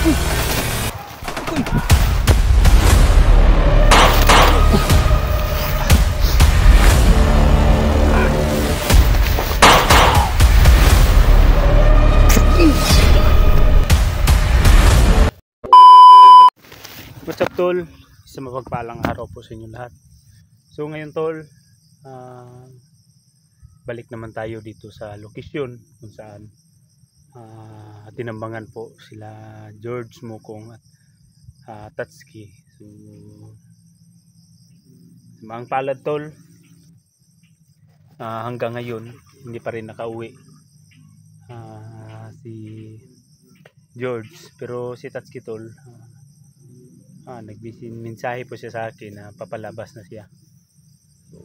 What's up tol? Sa mapagpalang araw po sa inyo lahat. So ngayon tol, balik naman tayo dito sa lokasyon kung saan tinambangan po sila George, Mukong at Tatsuki. So maang palad tol, hanggang ngayon hindi pa rin nakauwi si George, pero si Tatsuki tol, nagmensahe po siya sa akin na papalabas na siya. So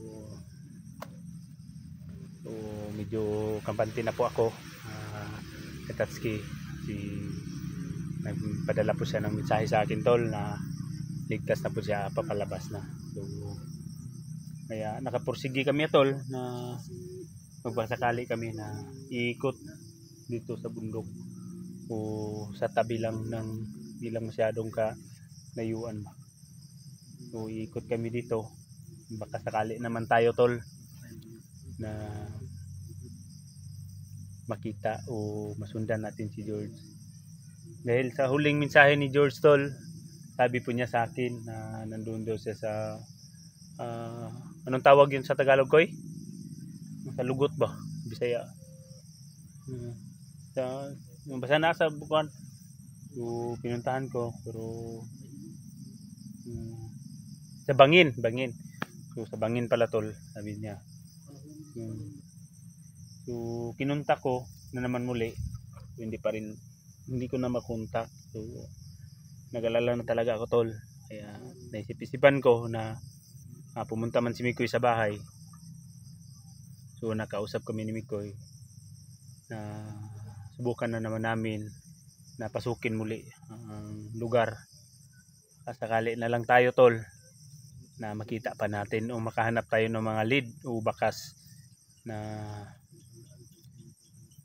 medyo kampante na po ako kay Tatsuki. Nagpadala po siya ng mensahe sa akin tol na ligtas na po siya, papalabas na. So kaya nakapursigi kami tol na magbasakali kami na iikot dito sa bundok o sa tabi lang ng di lang masyadong layuan ba. So iikot kami dito, baka sakali naman tayo tol na makita o masundan natin si George. Dahil sa huling mensahe ni George tol, sabi po niya sa akin na nandun daw siya sa anong tawag yun sa Tagalog ko sa lugot ba? Bisaya. Basta nasa bukan. So pinuntahan ko, pero sa bangin. So sa bangin pala tol, sabi niya. So kinuntak ko na naman muli. So, hindi ko na makontak. So nag-alala na talaga ako tol. Kaya naisip-isipan ko na pumunta man si Mikoy sa bahay. So nakausap kami ni Mikoy na subukan na naman namin na pasukin muli ang lugar. Sakali na lang tayo tol na makita pa natin o makahanap tayo ng mga lead o bakas na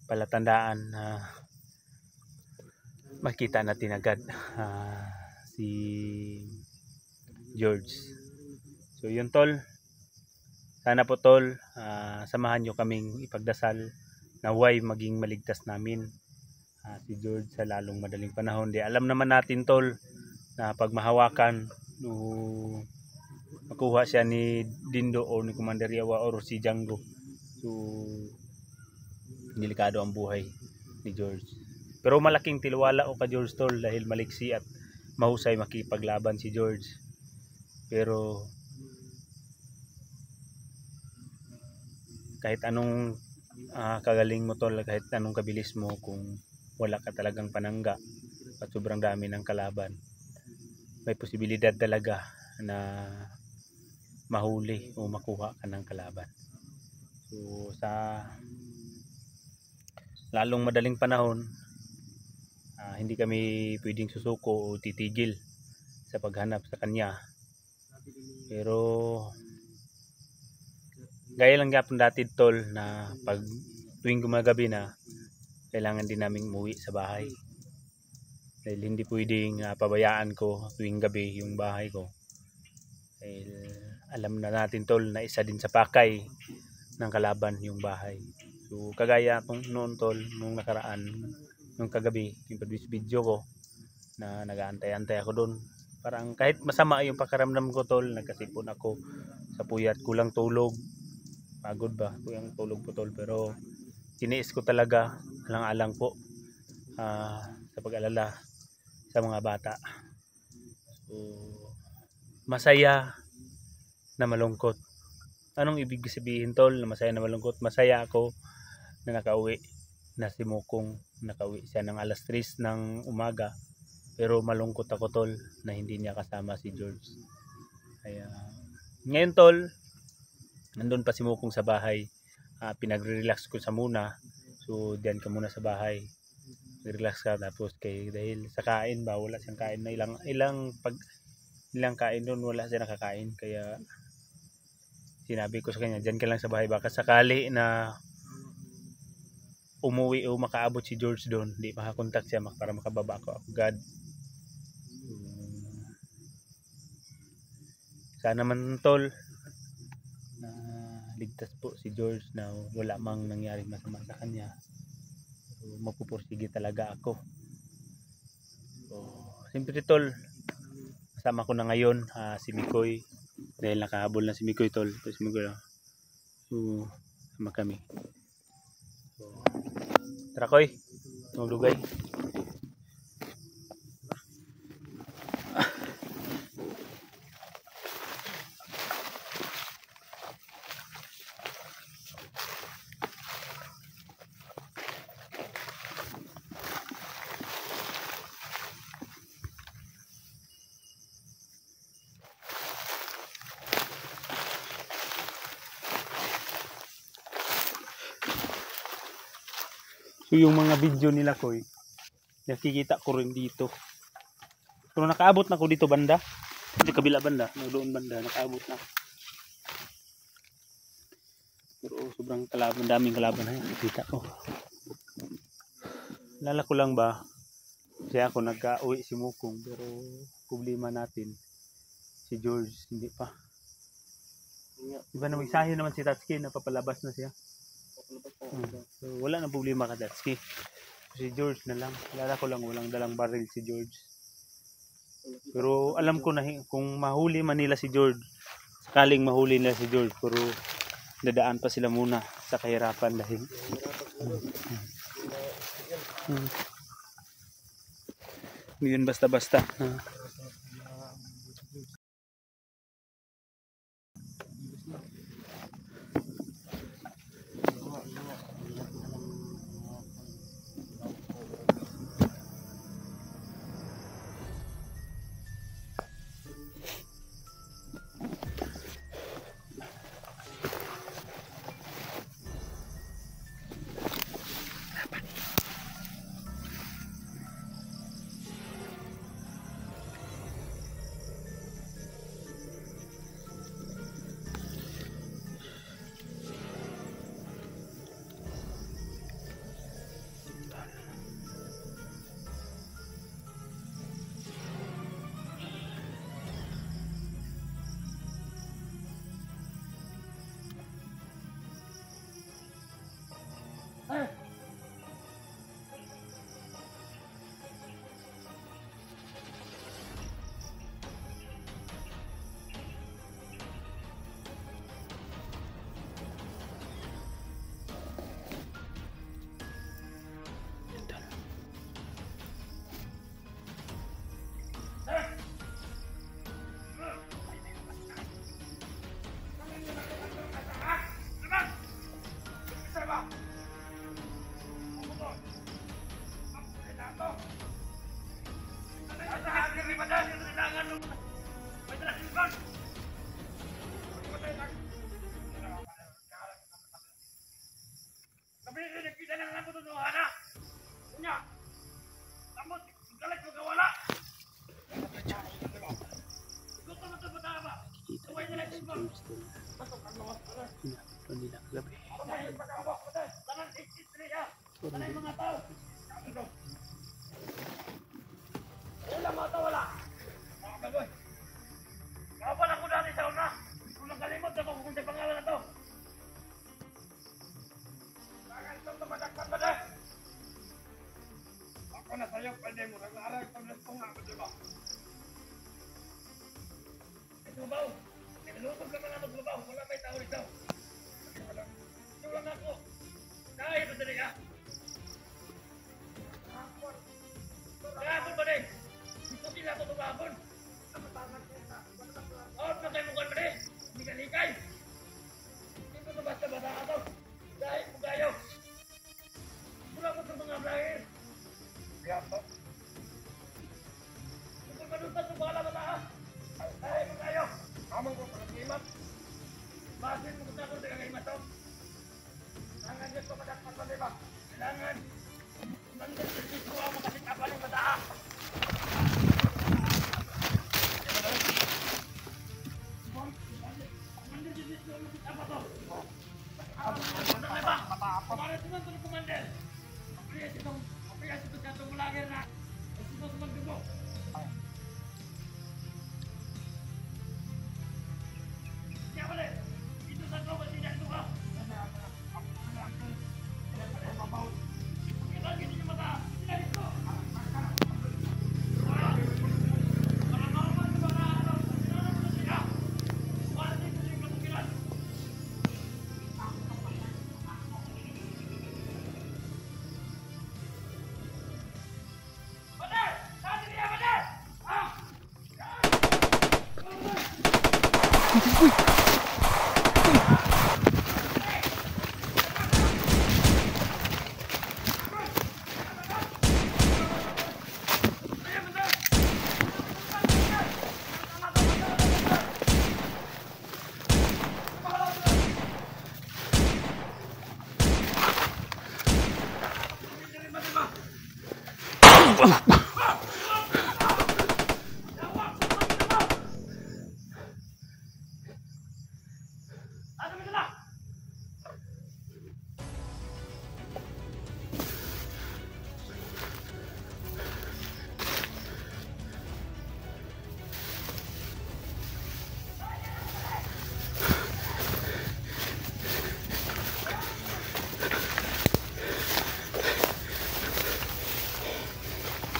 palatandaan na makita natin agad si George. So yun tol, sana po tol, samahan nyo kaming ipagdasal na way maging maligtas namin si George sa lalong madaling panahon. Di alam naman natin tol na pag mahawakan o makuha siya ni Dindo o ni Commander Yawa o si Django, so delikado ang buhay ni George. Pero malaking tiwala o ka George tol dahil maliksi at mahusay makipaglaban si George. Pero kahit anong kagaling mo tol, kahit anong kabilis mo, kung wala ka talagang panangga at sobrang dami ng kalaban, may posibilidad talaga na mahuli o makuha ka ng kalaban. So sa lalong madaling panahon, hindi kami pwedeng susuko o titigil sa paghanap sa kanya. Pero gaya lang yapon dati tol na pag tuwing gumagabi na, kailangan din naming umuwi sa bahay. Dahil hindi pwedeng pabayaan ko tuwing gabi yung bahay ko. Dahil alam na natin tol na isa din sa pakay ng kalaban yung bahay. So kagaya noon tol, nung nakaraan, nung kagabi, yung video ko na nag-aantay-antay ako doon. Parang kahit masama yung pakaramdam ko tol, nagkasipon ako sa puyat, kulang tulog, pagod ba, kulang tulog po tol. Pero tiniis ko talaga, alang-alang po sa pag-alala sa mga bata. So masaya na malungkot. Anong ibig sabihin tol na masaya na malungkot? Masaya ako na nakauwi na si Mukong. Nakauwi siya ng alas 3 ng umaga. Pero malungkot ako tol na hindi niya kasama si George. Kaya ngayon tol, nandun pa si Mukong sa bahay. Pinagre-relax ko sa muna. So diyan ka muna sa bahay. Relax ka, tapos dahil sa kain ba, wala siyang kain na ilang kain doon, wala siya nakakain. Kaya sinabi ko sa kanya, diyan ka lang sa bahay, baka sakali na umuwi o makaabot si George doon, di makakontak siya para makababa ako agad. Sana man tol na ligtas po si George, na wala mang nangyaring masama sa kanya. So, magpupursige talaga ako. So, siyempre tol, kasama ko na ngayon si Mikoy, dahil nakahabol na si Mikoy tol. So, si Mikoy, so sama kami. So, tara koy, magdugay. So yung mga video nila koy, nakikita ko rin dito. Pero nakaabot na ko dito banda. Dito kabila banda, doon banda, nakaabot na. Pero sobrang kalaban, daming kalaban na nakikita ko. Lala ko lang ba, kaya ako nagka-uwi si Mukong, pero problema natin, si George hindi pa. Diba na magsahin naman si Tatsuki, napapalabas na siya. So, wala na problema ka Tatsuki. Si George na lang. Lala ko lang walang dalang baril si George. Pero alam ko na kung mahuli man nila si George, sakaling mahuli nila si George, pero dadaan pa sila muna sa kahirapan dahil yun basta-basta. Amang ko pag-imat. Basin mo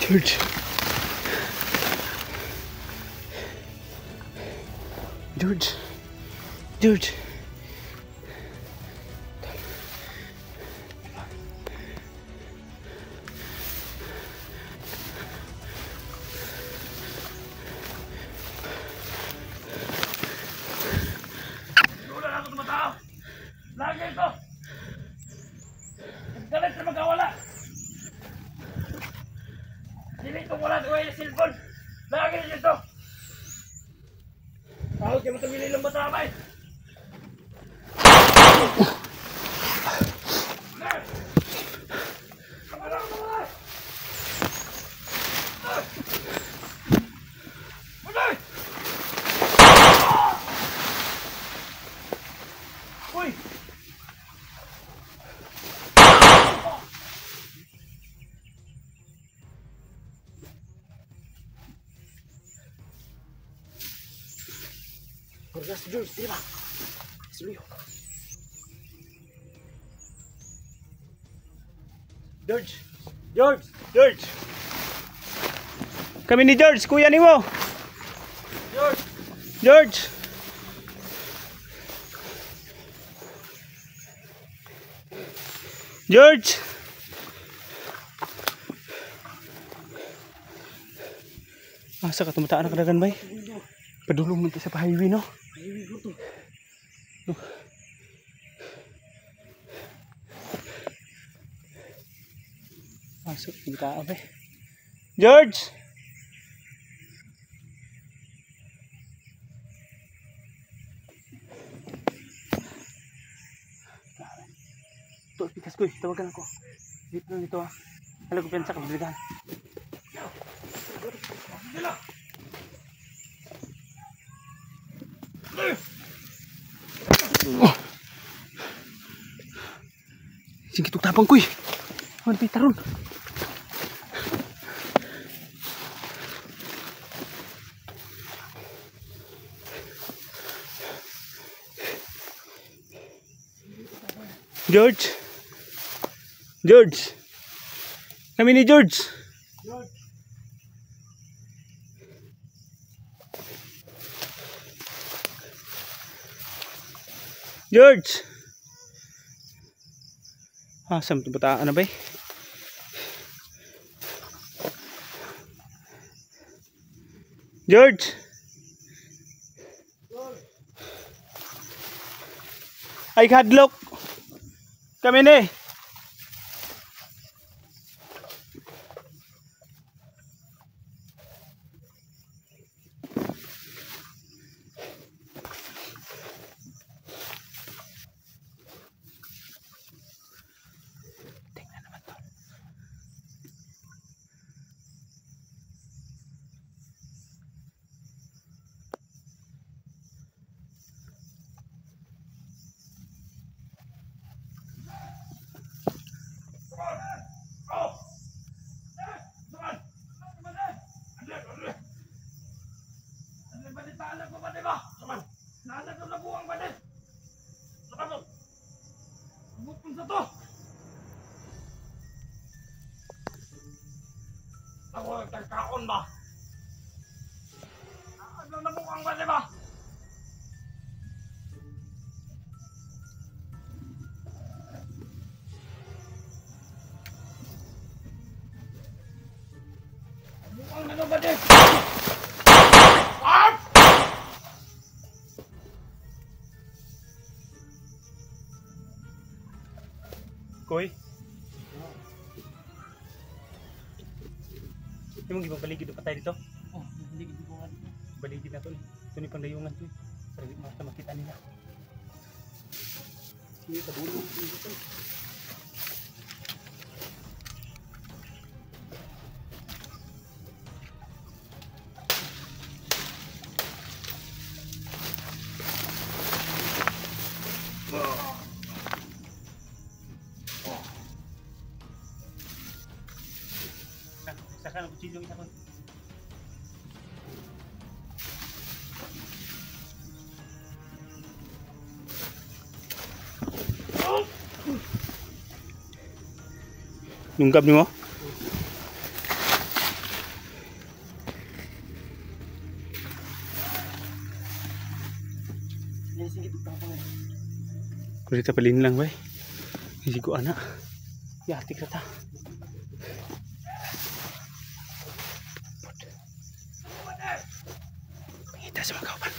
George. George. George. Wala na ako tumatao. Lagi ito. Galit na magkawala. Hindi ko wala ko yung cellphone. Lagi nito. Tawag kayo matamili ng matamay. Uy! Orgas George, di ba? Suyo. George. George. George. Kami ni George, kuya ni mo. George! George. George. Asa ka tumataan na kadagan bay? Padulong man sa highway no. Highway ko to. Masuk kita apa? George. Tuh pikas kuy, tawagan ako. Dito na dito ah. Hala ko piyansa ka biligan. Sige tuk tapang kuy. Ano pitaron? George. George. Kami ni George. George! George. Asam tu bataan na ba eh? George. Ay kadlok. Kami ni. Tingnan naman to. Ako nagkakaon ba? Ano na mukhang ba, diba? Mukhang ano ba, di? Ah! Koy. Yung mga baligid na patay dito. Oh, hindi ko nga. Baligid na to eh. Ito ni pangdayungan to eh. Para di makita nila. Sige, tabulong. Saka ng kutsilyo isa ko. Nunggab ni mo? Sige, ito pa nga. Kulit ta palin lang bay. Hindi ko anak. Yati ka ta. Pangita sa mga kauban.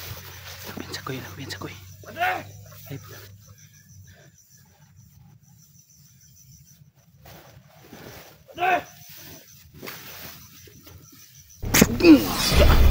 Nakpiyan sa kuy. Padre! Ay. Padre!